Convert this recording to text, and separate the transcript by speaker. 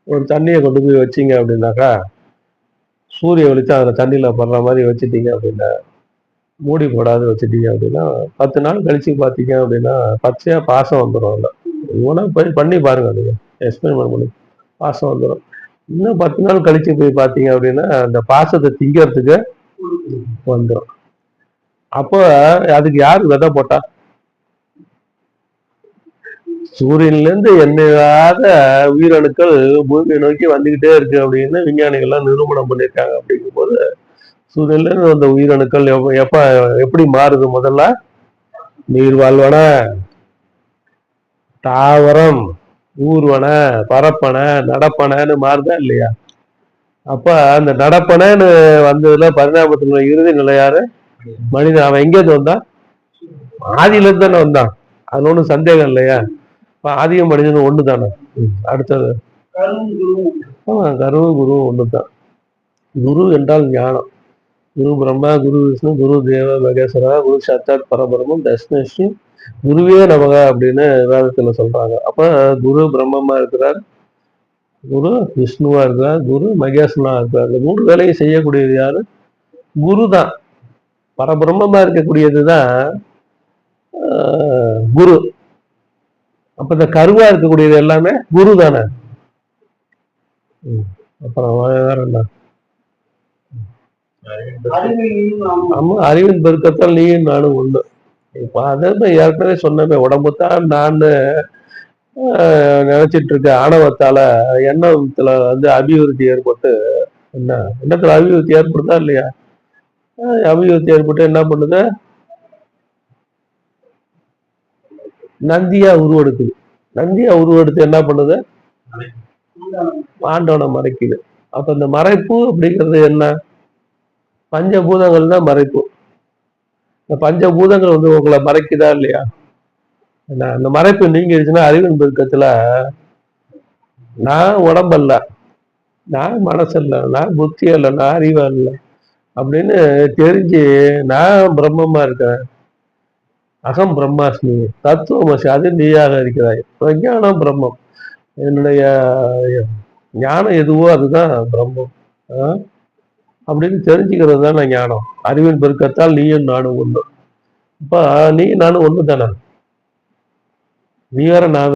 Speaker 1: ஒரு தண்ணியை கொண்டு போய் வச்சிங்க அப்படின்னாக்கா, சூரிய வெளிச்சம் அதில் தண்ணியில் படுற மாதிரி வச்சுட்டீங்க அப்படின்னா, மூடி போடாது வச்சுட்டீங்க அப்படின்னா, 10 நாள் கழிச்சு பார்த்தீங்க அப்படின்னா பச்சையாக பாசம் வந்துடும். அதில் இவனா போய் பண்ணி பாருங்க, நீங்கள் எக்ஸ்பெரிமெண்ட் பண்ணி பாசம் வந்துடும். இன்னும் 10 நாள் கழிச்சு போய் பார்த்தீங்க அப்படின்னா அந்த பாசத்தை திங்கிறதுக்கு வந்துடும். அப்போ அதுக்கு யார் விதை போட்டா? சூரியன்லேருந்து எண்ணெயாத உயிரணுக்கள் பூமியை நோக்கி வந்துகிட்டே இருக்கு அப்படின்னு விஞ்ஞானிகள்லாம் நிரூபணம் பண்ணியிருக்காங்க. அப்படிங்கும்போது சூரியன்லேருந்து வந்த உயிரணுக்கள் எப்படி மாறுது? முதல்ல நீர்வாழ்வன, தாவரம், ஊர்வன, பரப்பன, நடப்பனன்னு மாறுதா இல்லையா? அப்ப அந்த நடப்பனன்னு வந்ததுல பரிணாமத்துல இறுதி நிலை யாரு? மனிதன். அவன் எங்கேருந்து வந்தான்? ஆதியில இருந்து தானே வந்தான். அது ஒன்றும் சந்தேகம் இல்லையா? ஆதியும் மனிதனும் ஒன்று தானே. அடுத்தது கருவும் குருவும் ஒன்று தான். குரு என்றால் ஞானம். குரு பிரம்மா, குரு விஷ்ணு, குரு தேவ மகேஸ்வரா, குரு சாட்சாத் பரபிரம்மம் தஸ்மஸ்ரீ குருவே நமக அப்படின்னு வேதத்துல சொல்றாங்க. அப்ப குரு பிரம்மமா இருக்கிறார், குரு விஷ்ணுவா இருக்கிறார், குரு மகேஸ்வரனா இருக்கிறார். இந்த 3 வேலையை செய்யக்கூடியது யாரு? குரு தான். பரபிரம்மமா இருக்கக்கூடியதுதான் குரு. அப்ப இந்த கருவா இருக்கக்கூடியது எல்லாமே குரு தானே. அப்புறம் வேற என்ன? ஆமா, அறிவின் பெருக்கத்தால் நீயும் நானும் உண்டு. இப்ப அதை ஏற்கனவே சொன்னமே, உடம்புத்தான் நான் நினைச்சிட்டு இருக்க ஆணவத்தால எண்ணத்துல வந்து அபிவிருத்தி ஏற்பட்டு, எண்ணத்துல அபிவிருத்தி ஏற்படுதா இல்லையா? அபிவிருத்தி ஏற்பட்டு என்ன பண்ணுது? நந்தியா உருவெடுக்குது. நந்தியா உருவெடுத்து என்ன பண்ணுது? ஆண்டவனை மறைக்குது. அப்ப இந்த மறைப்பு அப்படிங்கிறது என்ன? பஞ்சபூதங்கள் தான் மறைப்பு. இந்த பஞ்சபூதங்கள் வந்து உங்களை மறைக்குதா இல்லையா? அந்த மறைப்பு நீங்கிடுச்சுன்னா அறிவின் பெருக்கத்துல நான் உடம்பல்ல, நான் மனசல்ல, நான் புத்தி அல்ல, நான் அறிவா இல்லை அப்படின்னு தெரிஞ்சு நான் பிரம்மமா இருக்கிறேன். அகம் பிரம்மாஸ்மி தத்துவமசி, அது நீயாக இருக்கிறாய். ஞானம் பிரம்மம். என்னுடைய ஞானம் எதுவோ அதுதான் பிரம்மம் அப்படின்னு தெரிஞ்சுக்கிறது தானே ஞானம். அறிவின் பெருக்கத்தால் நீயும் நானும் ஒண்ணு. இப்ப நீ நானும் ஒண்ணு தானே. நீ வேற நான்